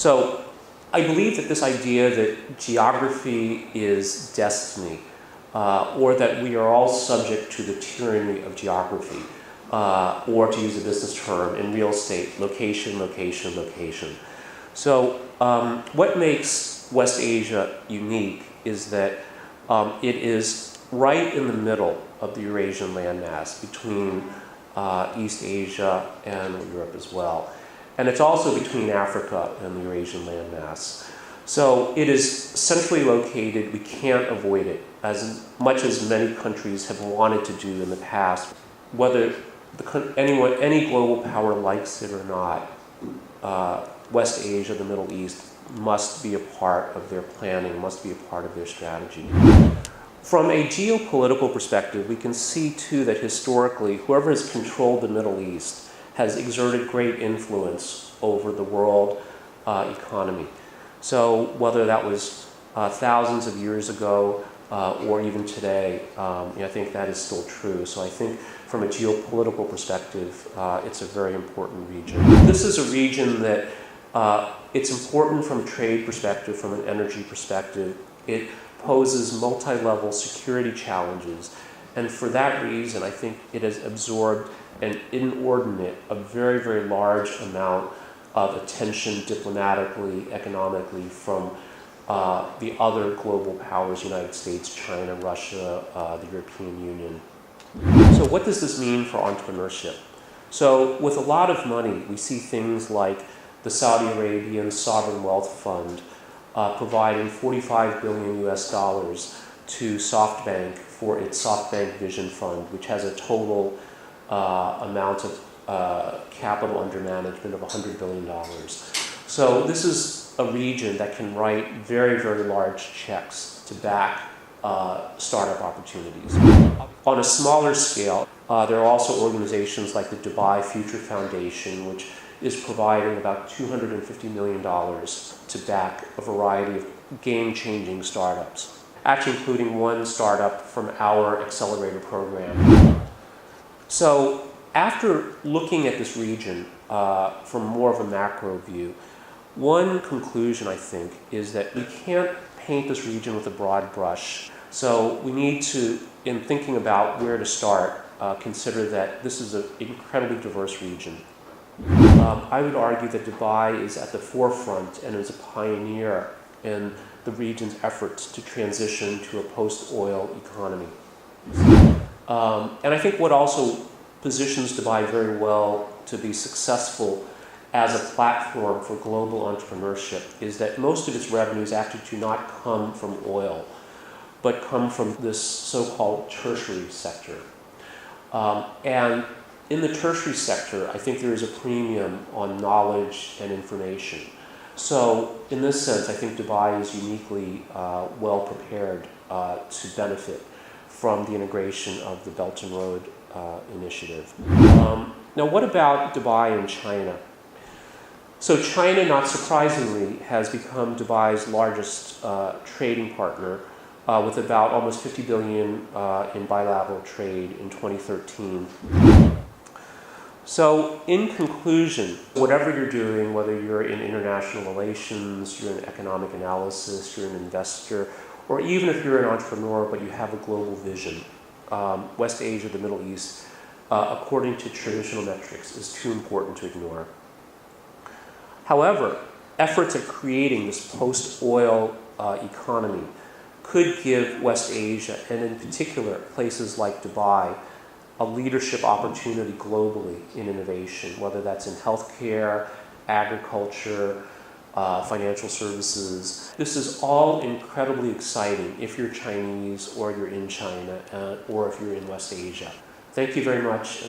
So I believe that this idea that geography is destiny, or that we are all subject to the tyranny of geography, or to use a business term in real estate, location, location, location. So what makes West Asia unique is that it is right in the middle of the Eurasian landmass between East Asia and Europe as well. And it's also between Africa and the Eurasian landmass. So it is centrally located. We can't avoid it, as much as many countries have wanted to do in the past. Whether any global power likes it or not, West Asia, the Middle East, must be a part of their planning, must be a part of their strategy. From a geopolitical perspective, we can see too that historically, whoever has controlled the Middle East has exerted great influence over the world economy. So whether that was thousands of years ago or even today, I think that is still true. So I think from a geopolitical perspective, it's a very important region. This is a region that it's important from a trade perspective, from an energy perspective. It poses multi-level security challenges. And for that reason, I think it has absorbed an inordinate, a very, very large amount of attention diplomatically, economically from the other global powers, United States, China, Russia, the European Union. So what does this mean for entrepreneurship? So with a lot of money, we see things like the Saudi Arabian Sovereign Wealth Fund providing $45 billion to SoftBank for its SoftBank Vision Fund, which has a total amount of capital under management of $100 billion. So this is a region that can write very, very large checks to back startup opportunities. On a smaller scale, there are also organizations like the Dubai Future Foundation, which is providing about $250 million to back a variety of game-changing startups, actually including one startup from our accelerator program. So after looking at this region from more of a macro view, one conclusion, I think, is that we can't paint this region with a broad brush. So we need to, in thinking about where to start, consider that this is an incredibly diverse region. I would argue that Dubai is at the forefront and is a pioneer in the region's efforts to transition to a post-oil economy. And I think what also positions Dubai very well to be successful as a platform for global entrepreneurship is that most of its revenues actually do not come from oil, but come from this so-called tertiary sector. And in the tertiary sector, I think there is a premium on knowledge and information. So in this sense, I think Dubai is uniquely well prepared to benefit from the integration of the Belt and Road initiative. Now, what about Dubai and China? So China, not surprisingly, has become Dubai's largest trading partner with about almost $50 billion in bilateral trade in 2013. So in conclusion, whatever you're doing, whether you're in international relations, you're in economic analysis, you're an investor, or even if you're an entrepreneur but you have a global vision, West Asia, the Middle East, according to traditional metrics, is too important to ignore. However, efforts at creating this post-oil economy could give West Asia, and in particular places like Dubai, a leadership opportunity globally in innovation, whether that's in healthcare, agriculture, financial services. This is all incredibly exciting if you're Chinese or you're in China or if you're in West Asia. Thank you very much.